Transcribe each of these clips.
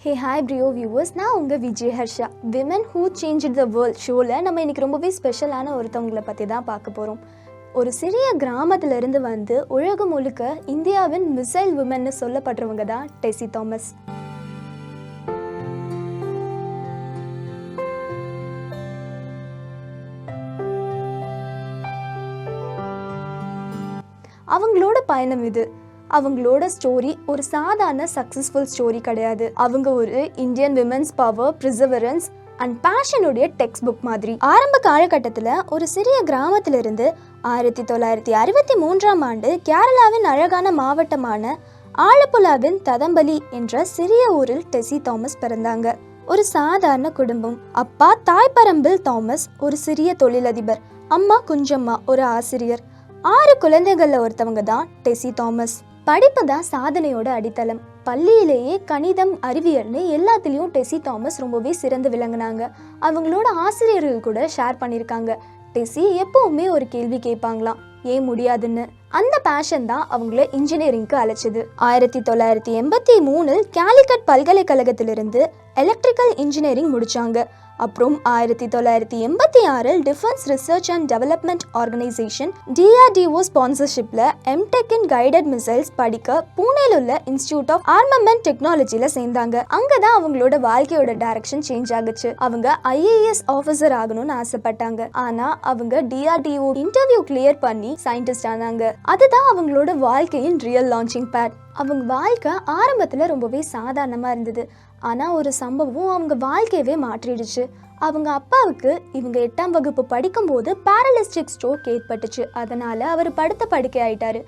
Hey hi பிரியோ viewers, நான் உங்கள் Vijay Harsha. Women who change the world ஷோவில் நம்ம இன்றைக்கி ரொம்பவே ஸ்பெஷலான ஒருத்தவங்களை பற்றி தான் பார்க்க போகிறோம். ஒரு சிறிய கிராமத்திலிருந்து வந்து உலகம் முழுக்க இந்தியாவின் மிசைல் விமன்னு சொல்லப்படுறவங்க தான் டெசி தாமஸ். அவங்களோட பயணம் இது. அவங்களோட ஸ்டோரி ஒரு சாதாரண சக்ஸஸ்ஃபுல் ஸ்டோரி கிடையாது. அவங்க ஒரு Indian women's power, perseverance and பேஷனுடைய டெக்ஸ்ட் புக் மாதிரி. ஆரம்ப காலகட்டத்தில் ஒரு சிறிய கிராமத்திலிருந்து 1963 கேரளாவின் அழகான மாவட்டமான ஆலப்புழாவின் ததம்பலி என்ற சிறிய ஊரில் டெசி தாமஸ் பிறந்தாங்க. ஒரு சாதாரண குடும்பம். அப்பா தாய்பரம்பில் தாமஸ் ஒரு சிறிய தொழிலதிபர், அம்மா குஞ்சம்மா ஒரு ஆசிரியர். 6 குழந்தைகள்ல ஒருத்தவங்க தான் டெசி தாமஸ். படிப்பு தான் சாதனையோட அடித்தளம். பள்ளியிலேயே கணிதம், அறிவியல்னு எல்லாத்துலேயும் டெசி தாமஸ் ரொம்பவே சிறந்து விளங்குனாங்க. அவங்களோட ஆசிரியர்கள் கூட ஷேர் பண்ணியிருக்காங்க, டெசி எப்பவுமே ஒரு கேள்வி கேட்பாங்களாம், ஏன் முடியாதுன்னு. அந்த பேஷன் தான் அவங்கள இன்ஜினியரிங்க்கு அழைச்சது. 1983 கேலிக்கட் பல்கலைக்கழகத்திலிருந்து எலக்ட்ரிக்கல் இன்ஜினியரிங் முடிச்சாங்க. அப்புறம் 1986 defence research and development organisation DRDO ஸ்பான்சர்ஷிப்ல எம்டெக் இன் கைடட் மிசைல்ஸ் படிக்க பூனேல உள்ள இன்ஸ்டிடியூட் ஆஃப் ஆர்மமெண்ட் டெக்னாலஜில சேர்ந்தாங்க. அங்கதான் அவங்களோட வாழ்க்கையோட டைரக்ஷன் சேஞ்ச் ஆகுச்சு. அவங்க IAS ஆஃபீஸர் ஆகணும்னு ஆசைப்பட்டாங்க. ஆனா அவங்க DRDO இன்டர்வியூ கிளியர் பண்ணி சயின்டிஸ்ட் ஆனாங்க. அதுதான் அவங்களோட வாழ்க்கையின் ரியல் லான்ச்சிங் பேட். அவங்க வாழ்க்கை ஆரம்பத்துல ரொம்பவே சாதாரணமா இருந்தது. ஆனால் ஒரு சம்பவம் அவங்க வாழ்க்கையவே மாற்றிடுச்சு. அவங்க அப்பாவுக்கு இவங்க 8ஆம் வகுப்பு படிக்கும்போது பேரலிஸ்டிக் ஸ்ட்ரோக் ஏற்பட்டுச்சு. அதனால் அவர் படுத்த படுக்கை ஆயிட்டாரு.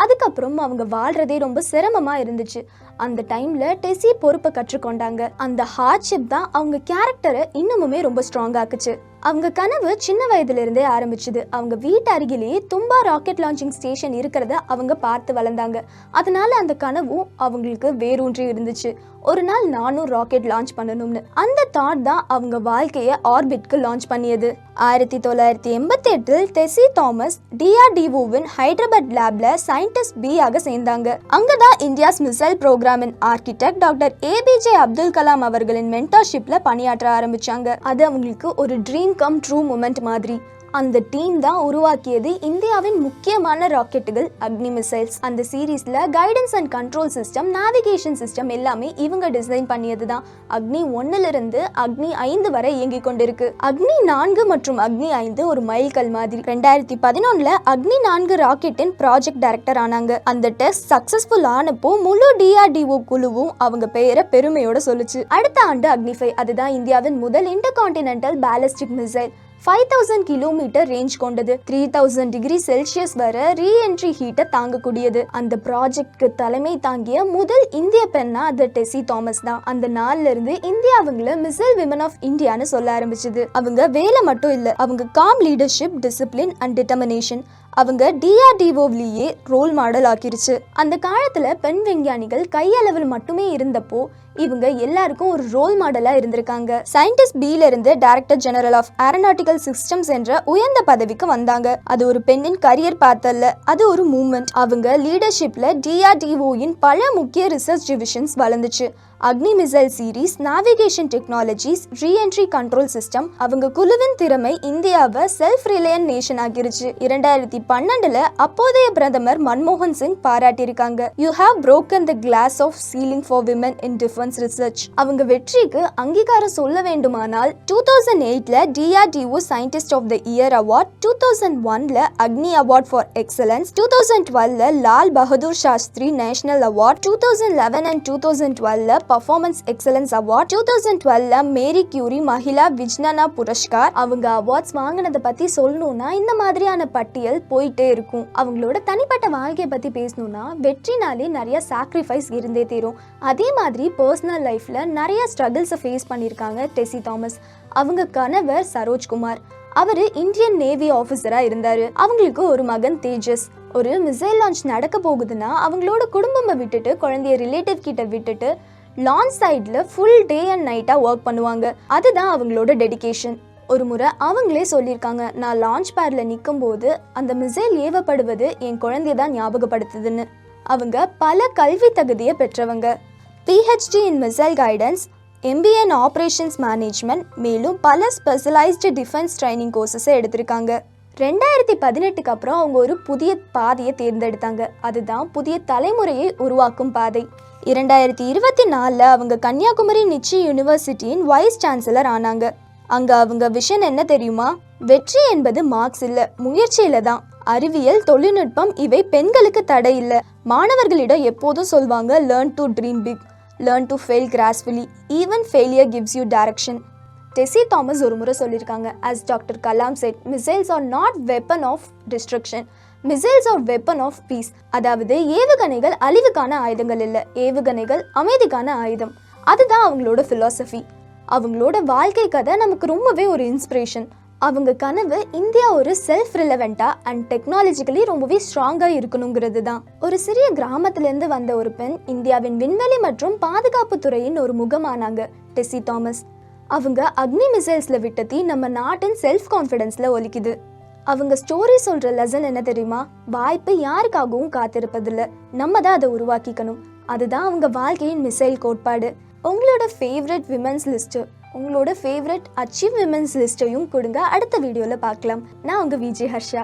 அதுக்கப்புறம் அவங்க வாழ்கிறதே ரொம்ப சிரமமாக இருந்துச்சு. அந்த டைமில் டெசி பொறுப்பை கற்றுக்கொண்டாங்க. அந்த ஹார்ட்ஷிப் தான் அவங்க கேரக்டரை இன்னமுமே ரொம்ப ஸ்ட்ராங்காக்குச்சு. அவங்க கனவு சின்ன வயதுலேருந்தே ஆரம்பிச்சுது. அவங்க வீட்டு அருகிலேயே தும்பா ராக்கெட் லான்ச்சிங் ஸ்டேஷன் இருக்கிறத அவங்க பார்த்து வளர்ந்தாங்க. அதனால அந்த கனவும் அவங்களுக்கு வேரூன்றி இருந்துச்சு. ஒரு நாள் நானும் ராக்கெட் லான்ச் பண்ணணும்னு. அந்த தாட் தான் அவங்க வாழ்க்கையை ஆர்பிட்க்கு லான்ச் பண்ணியது. 1988 டெசி தாமஸ் DRDOவின் ஹைதராபாத் லேப்ல சயின்டிஸ்ட் B ஆக சேர்ந்தாங்க. அங்கதான் இந்தியாஸ் மிசைல் ப்ரோக்ராமின் architect doctor APJ Abdul Kalam அவர்களின் மென்டர்ஷிப்ல பணியாற்ற ஆரம்பிச்சாங்க. அது அவங்களுக்கு ஒரு ட்ரீம் கம் ட்ரூ மூமெண்ட் மாதிரி. அந்த டீம் தான் உருவாக்கியது இந்தியாவின் முக்கியமான ராக்கெட்டுகள் அக்னி மிசைல்ஸ். அந்த சீரீஸ்ல guidance and control system, navigation system எல்லாமே இவங்க டிசைன் பண்ணியது தான். அக்னி 1 அக்னி 5 வரை இயங்கி கொண்டிருக்கு. அக்னி 4 மற்றும் அக்னி 5 ஒரு மைல்கல் மாதிரி. 2011 அக்னி 4 ராக்கெட்டின் ப்ராஜெக்ட் டைரக்டர் ஆனாங்க. அந்த டெஸ்ட் சக்சஸ்ஃபுல் ஆனப்போ முழு DRDO குழுவும் அவங்க பெயரை பெருமையோட சொல்லுச்சு. அடுத்த ஆண்டு அக்னி 5, அதுதான் இந்தியாவின் முதல் intercontinental ballistic missile. 5000 kilometre range கொண்டது. 3000 டிகிரி செல்சியஸ் வர ரீஎன்ட்ரி ஹீட்டை தாங்கக்கூடியது. அந்த ப்ராஜெக்ட்க்கு தலைமை தாங்கிய முதல் இந்திய பெண்ணா அது டெசி தாமஸ் தான். அந்த நாள்ல இருந்து இந்தியா அவங்கள மிசைல் விமன் ஆஃப் இந்தியான்னு சொல்ல ஆரம்பிச்சது. அவங்க வேலை மட்டும் இல்ல, அவங்க com leadership, discipline and determination அவங்க DRDOவிலேயே ரோல் மாடல் ஆக்கிருச்சு. அந்த காலத்துல பெண் விஞ்ஞானிகள் கையளவில் மட்டுமே இருந்தப்போ இவங்க எல்லாருக்கும் ஒரு ரோல் மாடலா இருந்திருக்காங்க. சயின்டிஸ்ட் Bல இருந்து director general of aeronautical systems என்ற உயர்ந்த பதவிக்கு வந்தாங்க. அது ஒரு பெண்ணின் கரியர் பார்த்தல்ல, அது ஒரு மூவ்மெண்ட். அவங்க லீடர்ஷிப்ல DRDOயின் பல முக்கிய ரிசர்ச் டிவிஷன்ஸ் வளர்ந்துச்சு. Agni missile series, navigation technologies, reentry control system. அவங்க குழுவின் திறமை இந்தியாவை செல்ஃப் ரிலையன்ட் நேஷன் ஆகிருச்சு. 2012 அப்போதைய பிரதமர் மன்மோகன் சிங் பாராட்டியிருக்காங்க. You have broken the glass of ceiling for women in defense research. அவங்க வெற்றிக்கு அங்கீகாரம் சொல்ல வேண்டுமானால் 2008 DRDO scientist of the year award, 2001 Agni award for excellence, 2012 Lal Bahadur Shastri national award, 2011 and 2012 performance excellence award, 2012 Marie Curie Mahila Vigyan Puraskar. அவங்க அவார்ட்ஸ் வாங்கினதை பத்தி சொல்லணும்னா இந்த மாதிரியான பட்டியல் போயிட்டே இருக்கும். அவங்களோட தனிப்பட்ட வாழ்க்கையை பத்தி பேசணும்னா வெற்றினாலே நிறைய சாக்ரிஃபைஸ் இருந்தே தீரும். அதே மாதிரி பர்சனல் லைஃப்ல நிறைய ஸ்ட்ரகிள்ஸை ஃபேஸ் பண்ணியிருக்காங்க டெசி தாமஸ். அவங்க கணவர் சரோஜ்குமார், அவரு இந்தியன் நேவி ஆஃபீஸரா இருந்தாரு. அவங்களுக்கு ஒரு மகன் தேஜஸ். ஒரு மிசைல் லான்ச் நடக்க போகுதுன்னா அவங்களோட குடும்பத்தை விட்டுட்டு, குழந்தைய ரிலேட்டிவ் கிட்ட விட்டுட்டு லான்ச் சைட்ல full day and NAITA work பண்ணுவாங்க. அதுதான் அவங்களோட டெடிகேஷன். ஒரு முறை அவங்களே சொல்லியிருக்காங்க, நான் லான்ச் பேட்ல நிற்கும் போது அந்த மிசைல் ஏவப்படுவது என் குழந்தைய தான் ஞாபகப்படுத்துதுன்னு. அவங்க பல கல்வி தகுதியை பெற்றவங்க. PhD in Missile Guidance, MBA in Operations Management, மேலும் பல ஸ்பெஷலைஸ்டு டிஃபென்ஸ் ட்ரைனிங் கோர்சஸை எடுத்திருக்காங்க. 2018க்கு அப்புறம் அவங்க ஒரு புதிய பாதையை தேர்ந்தெடுத்தாங்க. அதுதான் புதிய தலைமுறையை உருவாக்கும் பாதை. 2024 அவங்க கன்னியாகுமரி நிச்சி யூனிவர்சிட்டியின் வைஸ் சான்சலர் ஆனாங்க. அங்கே அவங்க விஷன் என்ன தெரியுமா? வெற்றி என்பது மார்க்ஸ் இல்லை, முயற்சியில தான். அறிவியல், தொழில்நுட்பம் இவை பெண்களுக்கு தடை இல்லை. மாணவர்களிடம் எப்போதும் சொல்வாங்க, learn to dream big, learn to fail gracefully, even failure gives you direction. Tessy Thomas ஒரு முறை சொல்லியிருக்காங்க, as doctor Kalam said, missiles are not weapon of destruction, missiles are weapon of peace. அதாவது ஏவுகணைகள் அழிவுக்கான ஆயுதங்கள் இல்லை, ஏவுகணைகள் அமைதிக்கான ஆயுதம். அதுதான் அவங்களோட ஃபிலாசபி. அவங்களோட வாழ்க்கை கதை நமக்கு ரொம்பவே ஒரு இன்ஸ்பிரேஷன். அவங்க கனவு இந்தியா ஒரு செல்ஃப் ரிலவெண்ட்டாக அண்ட் டெக்னாலஜிக்கலி ரொம்பவே ஸ்ட்ராங்காக இருக்கணுங்கிறது தான். ஒரு சிறிய கிராமத்திலேருந்து வந்த ஒரு பெண் இந்தியாவின் விண்வெளி மற்றும் பாதுகாப்பு துறையின் ஒரு முகமானாங்க டெசி தாமஸ். அவங்க அக்னி மிசைல்ஸில் விட்ட தீ நம்ம நாட்டின் செல்ஃப் கான்ஃபிடென்ஸில் ஒலிக்குது. அவங்க ஸ்டோரி சொல்கிற லெசன் என்ன தெரியுமா? வாய்ப்பு யாருக்காகவும் காத்திருப்பதில்லை, நம்ம தான் அதை உருவாக்கிக்கணும். அதுதான் அவங்க வாழ்க்கையின் மிசைல் கோட்பாடு. உங்களோட ஃபேவரட் விமென்ஸ் லிஸ்ட்டு, உங்களோட ஃபேவரட் அச்சீவ் விமென்ஸ் லிஸ்ட்டையும் கொடுங்க. அடுத்த வீடியோவில் பார்க்கலாம். நான் உங்கள் விஜய் ஹர்ஷா.